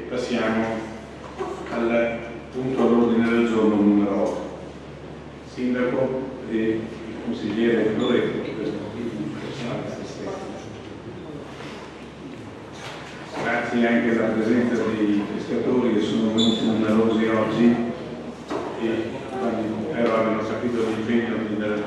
passiamo al punto all'ordine del giorno numero 8. Sindaco e il consigliere Loreto per grazie anche alla presenza dei pescatori che sono venuti numerosi oggi e però abbiano capito l'impegno del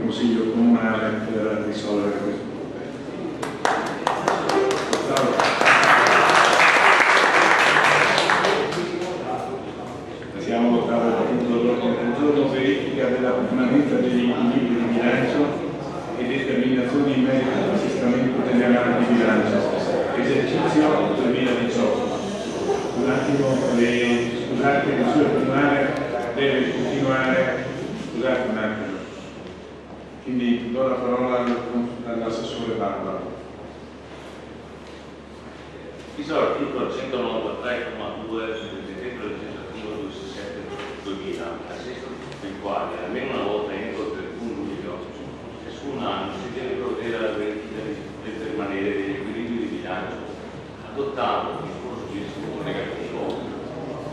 Consiglio Comunale per risolvere questo problema. Passiamo all'ottavo punto dell'ordine del giorno: verifica della permanenza degli equilibri di bilancio e determinazioni in merito all'assestamento generale di bilancio esercizio 2018. Un attimo, scusate, il suo primario deve continuare, scusate un attimo, quindi do la parola all'assessore Barbara. Visto l'articolo 193,2 del decreto legislativo 267/2000, a seguito del quale almeno una volta entro il 31 luglio ciascun anno si deve provvedere alla verifica del permanere degli equilibri di bilancio, adottando in corso di discussione negativo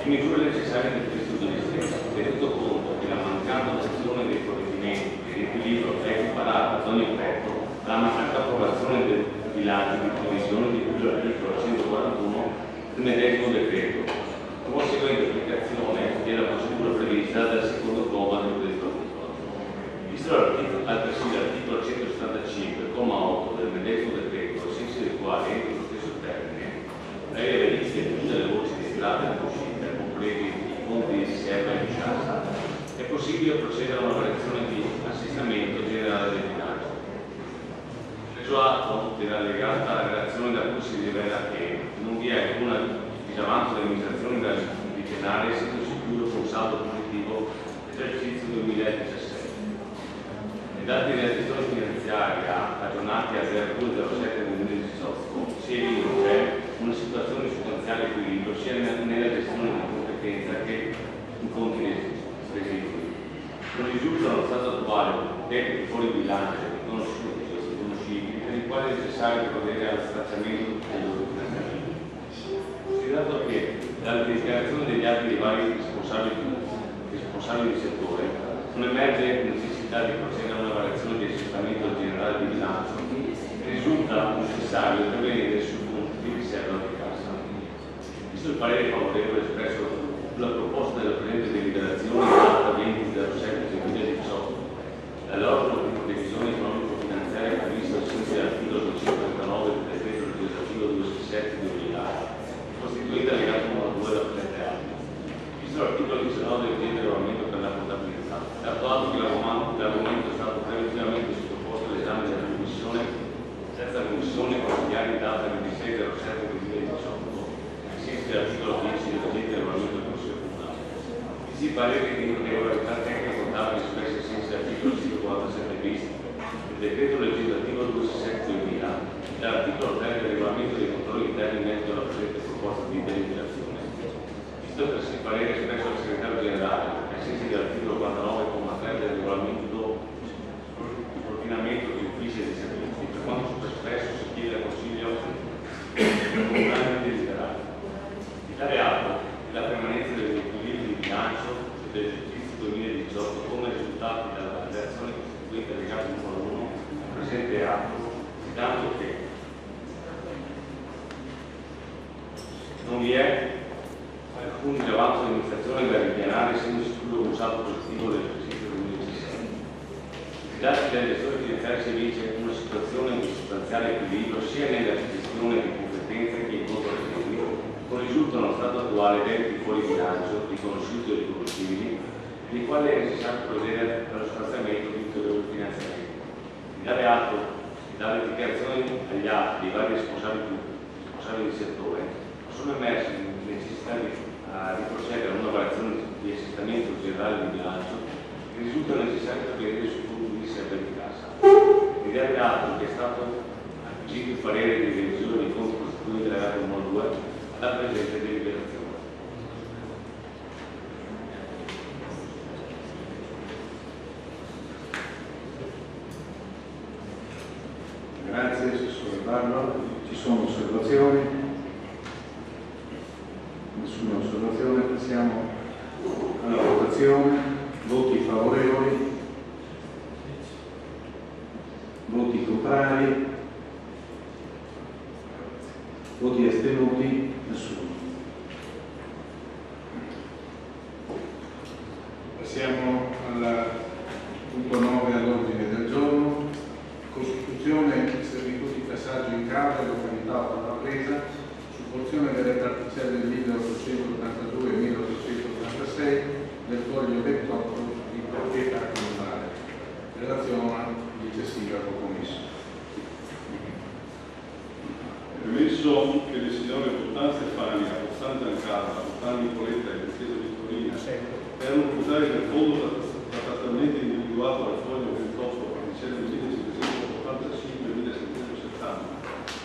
le misure necessarie nel questo stesso, tenuto conto che la mancata adozione dei provvedimenti di riequilibrio è equiparata ad ogni effetto dalla mancata approvazione del bilancio di previsione di cui l'articolo 141 del medesimo decreto, con conseguente applicazione della procedura prevista dal secondo comma del predetto articolo. Visto altresì l'articolo 175, comma 8 del medesimo decreto, ai sensi del quale entro lo stesso termine, previa verifica di tutte le voci di entrata e di uscita, compresi i conti di riserva e di cassa, è possibile procedere a una variazione di assestamento generale del bilancio. Preso atto dell'allegata relazione da cui si rivela che non vi è alcun disavanzo dell'amministrazione da dichiarare, essendo sicuro con saldo positivo dell'esercizio 2017. I dati della gestione finanziaria aggiornati a 02/07 del 2018 si evince una situazione di sostanziale equilibrio sia nella gestione di competenza che in conti residui. Non risultano allo stato attuale debiti fuori bilancio riconoscibili per i quali è necessario provvedere al stracciamento del loro finanziamento. Considerato che dalle dichiarazioni degli atti dei vari responsabili di settore non emerge necessità di procedere a una variazione di assestamento generale di bilancio, risulta necessario intervenire sui punti di riserva di cassa. Visto il parere favorevole espresso sulla proposta della presente deliberazione in data 20/07/2018, dall'organo di previsione economico-finanziaria previsto ai sensi dell'articolo 239 del decreto legislativo 267/2000, costituita allegato numero 2 della presente atto. Visto l'articolo 19 del decreto regolamento per la contabilità, dato atto che l'argomento è stato preventivamente sottoposto all'esame della Commissione, terza Commissione consigliare in data 26/07/2018, ai sensi dell'articolo 10 del decreto regolamento del Consiglio Comunale. Visti i pareri di irregolarità tecnica contabile espressi ai sensi dell'articolo 147 bis del decreto legislativo 267/2000 e dall'articolo 3 del regolamento dei controlli interni in merito alla presente proposta di deliberazione. Visto altresì il parere espresso dal segretario generale, ai sensi dell'articolo 49,3 del regolamento di coordinamento degli uffici e dei servizi, per quanto sopra-espresso si chiede al Consiglio Comunale di deliberare. Di tale atto la permanenza degli equilibri di bilancio dell'esercizio 2018 come risultati dalla relazione costituita allegato numero 1 al presente atto, tanto che non vi è alcun disavanzo di amministrazione da ripianare essendo sicuro un saldo positivo dell'esercizio 2017. I dati della gestione finanziaria si evince una situazione di sostanziale equilibrio sia nella gestione di competenze che in conto residui, non risultano allo stato attuale debiti fuori bilancio, riconosciuti o riconoscibili, nei quali è necessario provvedere allo stanziamento di ulteriori finanziamenti. In tale atto, dalle dichiarazioni agli atti dei vari responsabili di settore, sono emerse necessità di procedere a una variazione di assestamento generale di bilancio che risulta necessario prevedere sui punti di riserva di cassa. In tale atto che è stato acquisito il parere di revisione dei conti costituiti dall'allegato numero 2 alla presente deliberazione. Grazie, Assessore Barba. Ci sono osservazioni? Nessuna osservazione, passiamo alla votazione. Voti favorevoli, voti contrari, voti astenuti, nessuno. Passiamo al punto 9 all'ordine del giorno. Costituzione, servitù di passaggio in causa, località alla presa, su porzione delle particelle 1882 e 1886 del foglio 28 di proprietà comunale. Relazione vice sindaco commisso. Premesso che le signore Bottana Stefania, Bottana Giancarla, Bottana Nicoletta e Chiesa Vittorina erano proprietari del fondo trattatamente individuato dal foglio 28 particelle 1785-1770.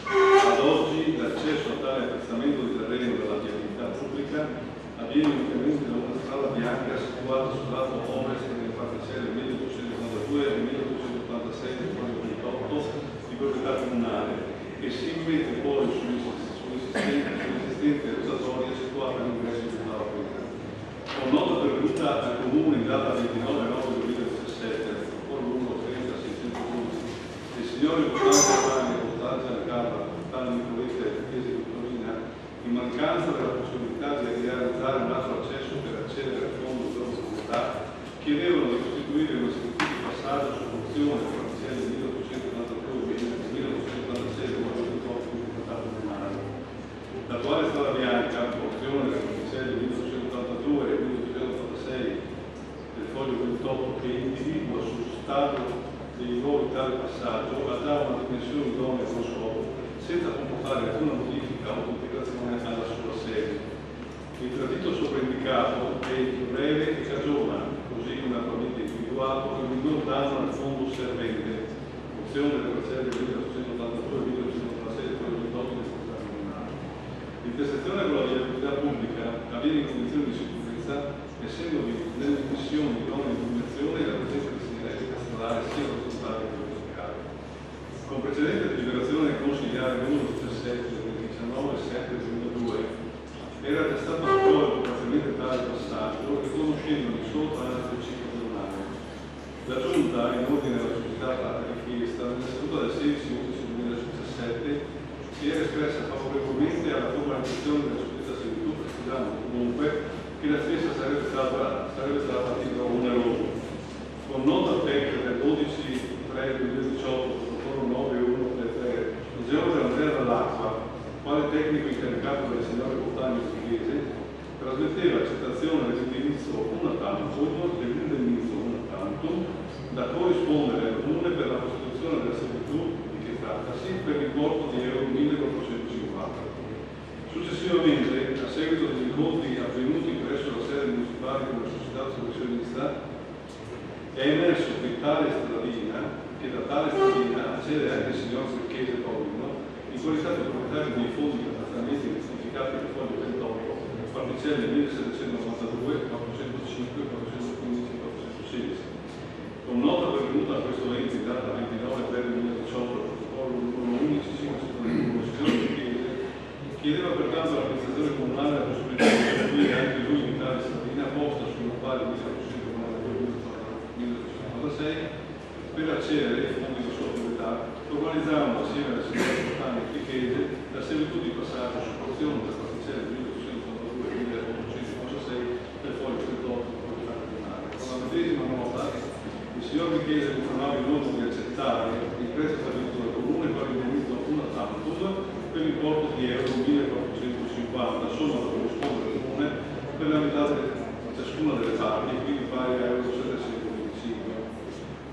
Ad oggi l'accesso a tale apprezzamento di terreno della viabilità pubblica avviene unicamente da una strada bianca situata sul lato ovest delle particelle 1892 e 1886 del foglio 28 di proprietà comunale, che si mette poi sull'esistente rotatoria situata all'ingresso di una proprietà. Con nota pervenuta al Comune in data 29/9/2017, propongo 30.612, le signore Bottana Stefania, Bottana Giancarla, Bottana Nicoletta e Chiesa Vittorina, in mancanza della possibilità di realizzare un altro accesso per accedere al fondo della proprietà, chiedevano di costituire una scrittura di passaggio su porzione della particelle 1882 e 1886 del foglio 28 di proprietà comunale. L'attuale strada bianca, porzione delle particelle 1882 e 1886 del foglio 28, che individua sullo stato dei nuovi tale passaggio, ha già una dimensione idonea allo scopo, senza comportare alcuna modifica o integrazione alla sua sede. Il tradito soprindicato è il più breve e cagiona, così come attualmente individuato, il minor danno al fondo servente, porzione delle parcelle 1882 e 1886 del foglio 28 di proprietà comunale. L'intersezione con la viabilità pubblica avviene in condizioni di sicurezza, essendo nelle missioni di non illuminazione e la presenza di segnaletica stradale sia orizzontale che verticale. Con precedente deliberazione consigliare numero 17 del 19/7/2002 era già stato accolto parzialmente tale passaggio, riconoscendo il solo tratto del ciclo giornale. La Giunta, in ordine alla suscitata richiesta, nella seduta del 16/11/2017 si era espressa favorevolmente alla formalizzazione della suddetta servitù, precisando comunque che la stessa sarebbe stata a titolo oneroso. Con nota tecnica del 12/3/2018, protocollo 9.133, il geologo Andrea Dall'Acqua, quale tecnico incaricato dalle signore Bottani Pugliese, trasmetteva accettazione dell'indirizzo una tantum dell'indennizzo una tantum da corrispondere al Comune per la costituzione della servitù di che trattasi per l'importo di euro 1.450. Successivamente, a seguito degli incontri avvenuti presso la sede municipale con la società associazionista, è emerso che da tale stradina accede anche il signor Secchese Paolino, in qualità di proprietario dei fondi di trattamenti identificati nel foglio 28, particelle 1792, 405, 415 e 416. Con nota pervenuta a questo ente in data 29/2018, protocollo numero 11/571, il signor Secchese chiedeva pertanto all'amministrazione comunale la possibilità di costruire anche lui in tale stradina posta sulla pari 1896 per accedere ai fondi di sua proprietà, formalizzando assieme alla signora Bottani Chichese la servitù di passaggio su porzione della particella 1882 e 1896 del foglio 38 di proprietà comunale. Con la medesima nota, il signor Chichese confermava inoltre di accettare il prezzo stabilito dal Comune per l'indennizzo una tantum per l'importo di euro 1.450, somma da corrispondere al Comune per la metà di ciascuna delle parti, quindi pari a euro 725.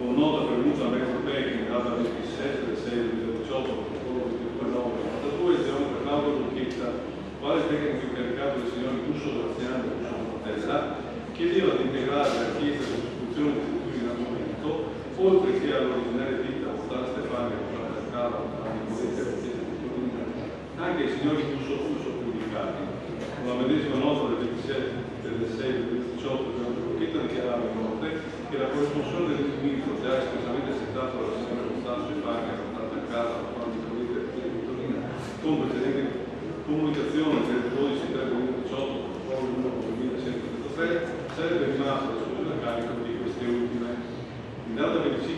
Con nota pervenuta a Metro Tecnico in data 27/6/2018, protocollo 22/9/92, il signor Claudio Lucchetta, quale tecnico incaricato del signor Russo Graziano e Russo Martella, chiedeva di integrare la richiesta di sostituzione di servitù in argomento, oltre che all'originaria ditta Bottana Stefania, Bottana Giancarla, Bottana Nicoletta e Chiesa Vittorina, anche i signori Russo pubblicati. Con la medesima nota del 27/6/2018, il signor Lucchetta dichiarava inoltre che la corresponsione dell'indirizzo già espressamente accettato dalla signora Bottana Stefania, Bottana Giancarla, Bottana Nicoletta e Chiesa Vittorina, con precedente comunicazione del 12/3/2018,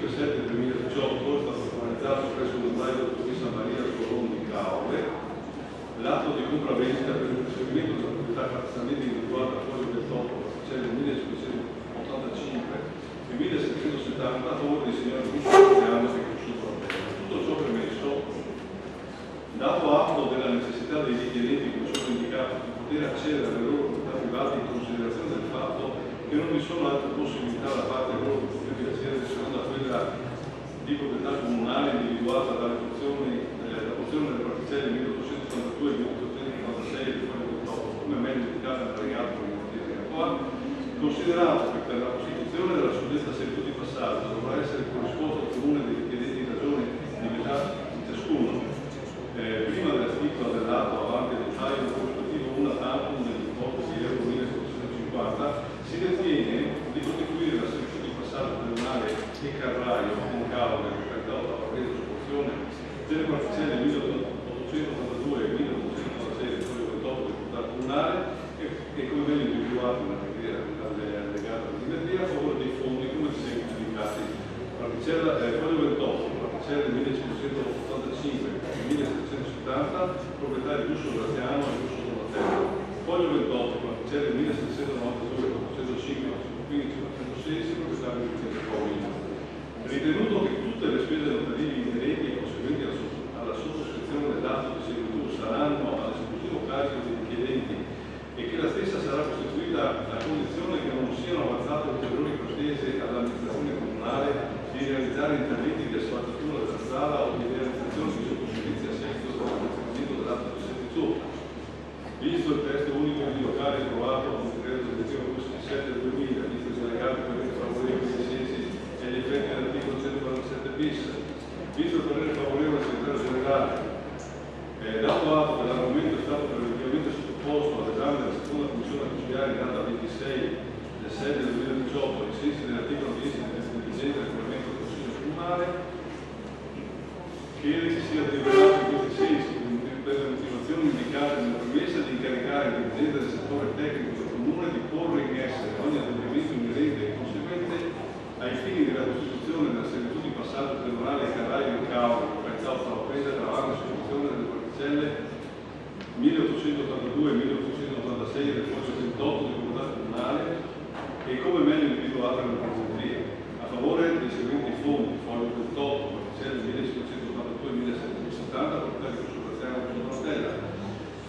5/7/2018 è stato formalizzato presso il notaio dottor San Maria Colombo di Caore l'atto di compravendita per il conseguimento della proprietà catastale individuata a foglio del topo parcelle 1585 e 1770 a favore dei signori Gucci Cristiano e Cusciuto la terra. Tutto ciò premesso, dato atto della necessità dei richiedenti che sono indicati di poter accedere alle loro proprietà private in considerazione del fatto che non vi sono altre possibilità da parte loro di poter accedere secondo quella di proprietà comunale individuata dalle porzioni delle particelle 1882 e 1896 del foglio del topo, come meglio indicate nell'allegato qua, considerato che per la costituzione della suddetta servitù di passaggio dovrà essere corrisposto al comune dei richiedenti in ragione di metà di ciascuno, prima della stipula dell'atto avanti del taglio corrispettivo una tantum dell'importo di euro 1750, si ritiene di costituire la servitù di passaggio comunale e carraio con cavolo del 38 a partire della porzione delle particelle 1882 e 1896 del foglio del topo del portato comunale e come meglio individuato allegata alla a favore dei fondi come segue indicati. Particella foglio del topo, particelle 1585 e 1770, proprietà di Giusto Graziano e Giusto Donatello. Foglio del topo, particelle 1792, 405, 415, 416, proprietà di Vincenzo Paolino. Ritenuto che tutte le spese notarili inerenti e conseguenti alla sottoscrizione dell'atto di servitù saranno all'esclusivo carico dei richiedenti e che la stessa sarà costituita a condizione che non siano avanzate ulteriori pretese all'amministrazione comunale di realizzare interventi di asfaltatura della strada o di realizzazione di sottoservizi a seguito dell'amministramento dell'atto di servitù. Visto il testo unico di locale approvato con il decreto direttivo 7 del 2000, visto i delegati per i favorevoli ai sensi e gli effetti dell'articolo 147 bis, visto il parere favorevole del segretario generale, dato atto che l'argomento è stato preventivamente sottoposto all'esame della seconda commissione consigliare in data 26 del 6 del 2018 ai sensi dell'articolo 10 del vigente regolamento del Consiglio Comunale, che si sia deliberato in questi sensi per le motivazioni indicate nella premessa di incaricare il dirigente del settore tecnico del Comune di porre in essere ogni adempimento inerente e conseguente ai fini della costituzione della servitù di passaggio tribunale carraio in causa pensato alla presa della vaga soluzione delle particelle 1882 e 1886 del foglio 28 del Comitato Comunale e come meglio individuato nella procedura a favore dei seguenti fondi: foglio 28, particelle 1582 e 1770, proprietà di Giusto Graziano e Giusto Donatella;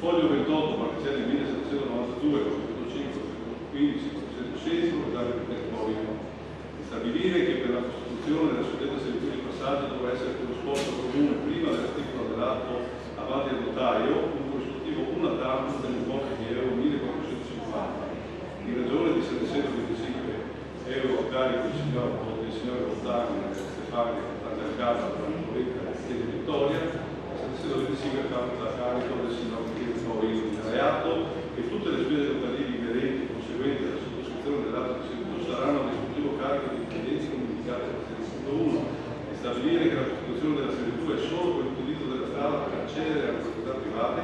foglio 28, particelle 1792, 405, 415, 416, proprietà di Vincenzo Paolino. Stabilire che per la costituzione della suddetta servitù di passaggio dovrà essere corrisposto al comune prima della stipula dell'atto avanti al notaio un corrispettivo una tantum dell'importo di euro 1450 in ragione di 725 euro a carico del signor Rottani, Stefani, Fontana del Casa, per la politica della Chiesa di Vittoria, 725 a carico del signor Vincenzo Paolino di Reato e tutte le spese notarili inerenti conseguenti alla sottoscrizione dell'atto di servitù saranno a esclusivo carico dei richiedenti comunicati all'articolo 1 e stabilire che la costituzione della servitù è solo per l'utilizzo della strada per accedere alle proprietà private,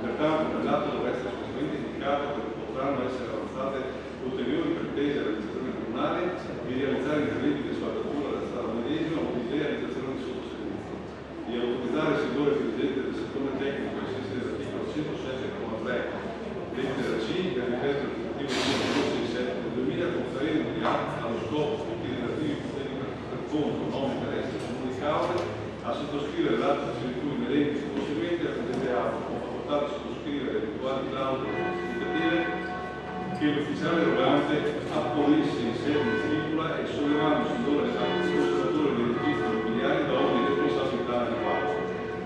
pertanto nell'atto dovrà essere espressamente indicato che potranno essere avanzate ulteriori pretese all'amministrazione comunale di realizzare interventi di asfaltatura della strada medesima o di realizzazione di sottoservizio, di autorizzare il signore dirigente del settore tecnico ai sensi dell'articolo 107,3 lettera C del decreto legislativo 67 del 2000 conferendo di atto allo scopo tutti i relativi poteri per conto, nome, interesse del comune di Caore a sottoscrivere l'atto di servitù inerente e conseguente a presente atto con facoltà di sottoscrivere eventuali clausole giustificative che l'ufficiale erogante apponesse in sede di stipula e sollevando sul loro esame del conservatore dei registri immobiliari da ogni responsabilità adeguata,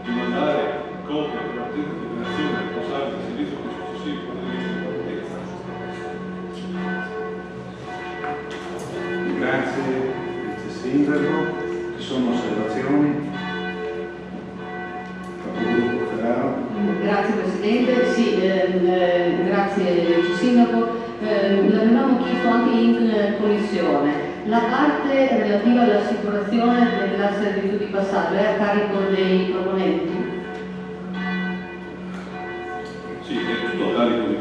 di mandare copia per la determinazione del responsabile del servizio con successivi provvedimenti di competenza. Grazie Vice Sindaco. Ci sono osservazioni? Capogruppo Ferraro. Grazie Presidente, sì, grazie Vice Sindaco. L'avevamo chiesto anche in commissione. La parte relativa all'assicurazione della servitù di passaggio è a carico dei proponenti? Sì, è tutto a carico di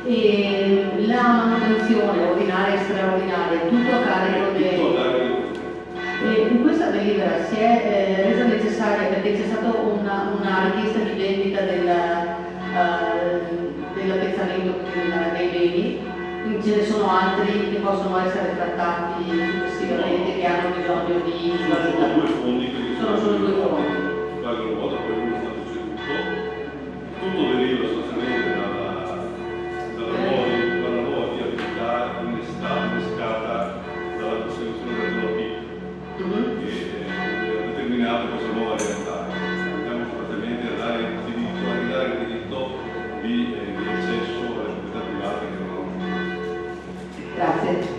E la manutenzione ordinaria e straordinaria, tutto a carico dei... E in questa delibera si è resa necessaria perché c'è stata una richiesta di vendita dell'appezzamento dei beni, quindi ce ne sono altri che possono essere trattati successivamente che hanno bisogno di Sono due fondi che sono solo due fondi. valgono vuoto, poi uno è stato ceduto. Tutto deriva sostanzialmente dalla nuova viabilità innescata dalla costituzione della zona PIC, che ha determinato questa nuova realtà. Andiamo sostanzialmente a dare il diritto di accesso alle proprietà private che non hanno. Grazie.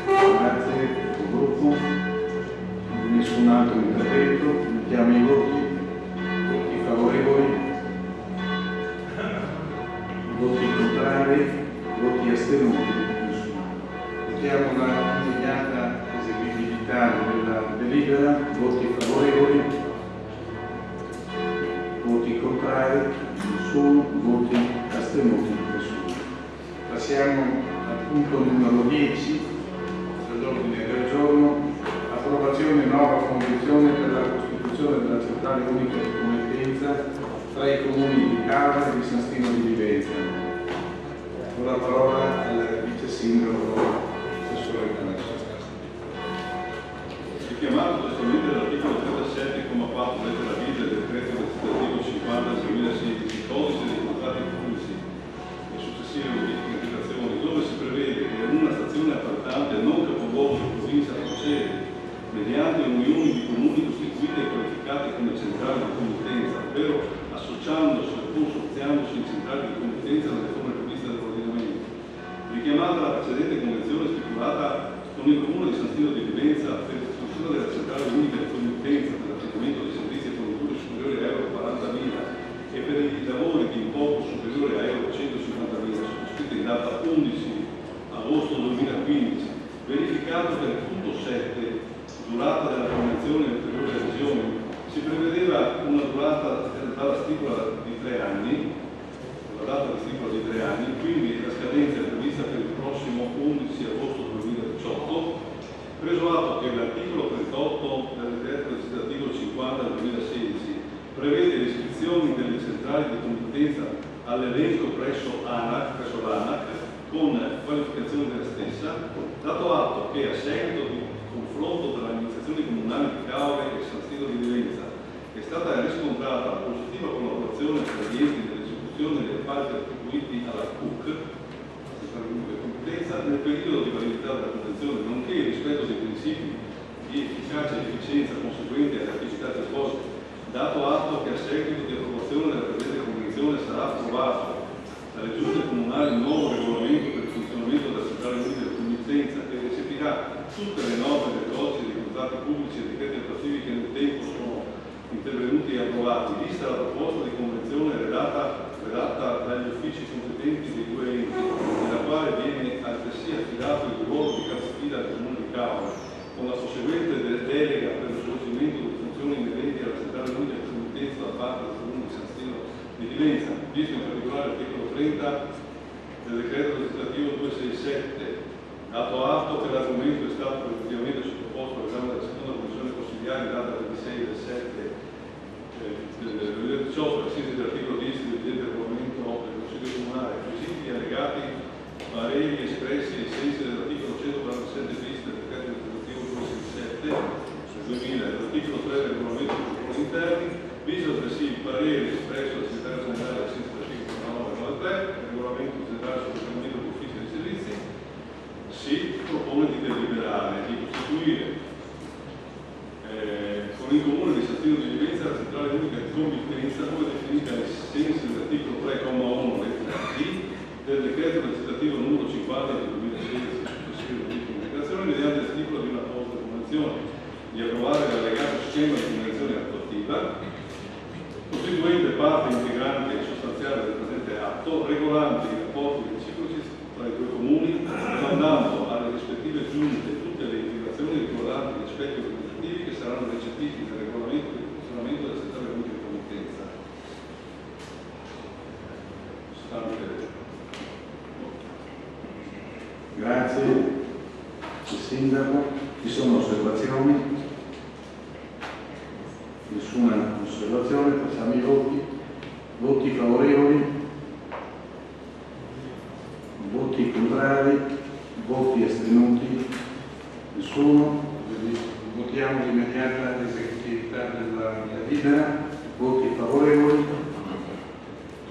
Grazie al gruppo. Nessun altro intervento. Mettiamo i voti. Voti favorevoli. Voti contrari. Voti astenuti. Nessuno. Mettiamo la immediata eseguibilità della delibera. Voti favorevoli. Voti contrari. Nessuno. Voti astenuti. Nessuno. Passiamo al punto numero 10 dell'ordine del giorno, approvazione nuova convenzione per la costituzione della centrale unica di committenza tra i comuni di Cava e di San Stino di Livenza. Con la parola al vice sindaco assessore Canasso. Richiamato testualmente dall'articolo 37,4 lettera B del decreto legislativo 50 del 2016, codice dei contratti pubblici e successive modificazioni, dove si prevede che una stazione appaltante non capoluogo di provincia procede mediante unioni di comuni costituite e qualificate come centrali di committenza, ovvero associandosi o consorziandosi in centrali di committenza nelle forme previste dall'ordinamento. Richiamata la precedente convenzione stipulata con il comune di San Stino di Livenza per l'istituzione della centrale unica di committenza per l'affidamento di servizi e forniture superiori a euro 40.000 e per i lavori di importo superiore a euro 150.000, sottoscritta in data 11 agosto 2015, verificato che nel punto 7, durata della convenzione e ulteriori adesioni, si prevedeva una durata dalla stipula di 3 anni, la data di stipula di 3 anni, quindi la scadenza è prevista per il prossimo 11 agosto 2018, preso atto che l'articolo 38 del decreto legislativo 50 del 2016 prevede l'iscrizione delle centrali di committenza all'elenco presso l'ANAC con qualificazione della stessa, dato atto che a seguito di confronto tra le amministrazioni comunali di Cava e San Stino di Livenza è stata riscontrata la positiva collaborazione tra gli enti nell'esecuzione degli appalti attribuiti alla CUC, nel periodo di validità della convenzione, nonché il rispetto dei principi di efficacia e efficienza conseguenti alle attività esposte, dato atto che a seguito di approvazione della presente convenzione sarà approvato dalle giunte comunali un nuovo regolamento per il funzionamento della centrale unica di committenza che recepirà tutte le norme del codice dei contratti pubblici e decreti attuativi che nel tempo sono intervenuti e approvati, vista la proposta di convenzione redatta dagli uffici competenti dei due enti, nella quale viene altresì affidato il ruolo di capofila del comune di Cava, con la conseguente delega per lo svolgimento delle funzioni inerenti alla centrale unica di committenza da parte del comune di San Stino di Livenza, visto in particolare l'articolo 30 del decreto legislativo 267, dato atto che l'argomento è stato effettivamente sottoposto all'esame della seconda commissione consigliare in data 26 del 7 del 2018, assisi dell'articolo 10 del vigente regolamento del Consiglio Comunale, acquisiti gli allegati pareri espressi ai sensi dell'articolo 147 bis del decreto legislativo 267 del 2000 e dell'articolo 3 del regolamento dei controlli interni, visto altresì il parere espresso dal segretario generale ai sensi dell'articolo 993 del regolamento generale sul funzionamento degli uffici di servizi, si propone di deliberare di costituire con il comune di San Stino di Livenza la centrale unica di committenza come definita ai sensi dell'articolo 3,1 lettera D del decreto legislativo numero 50 del 2016 successivo di comunicazione mediante la stipula di una apposita convenzione di approvare l'allegato schema di convenzione attuativa costituente parte integrante e sostanziale del presente atto, regolante i rapporti reciproci tra i due comuni, mandando alle rispettive giunte tutte le indicazioni riguardanti gli aspetti organizzativi che saranno recepiti nel regolamento di funzionamento della centrale unica di committenza. Grazie, il sindaco. Ci sono osservazioni? nessuna osservazione, passiamo ai voti. Voti favorevoli, voti contrari, voti astenuti, nessuno. Votiamo l'immediata esecutività della delibera. Voti favorevoli,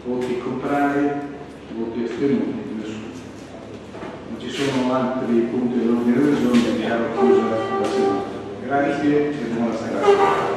voti contrari, voti astenuti, nessuno. Non ci sono altri punti dell'ordine del giorno, dichiaro chiusa la seduta. Grazie e buona serata.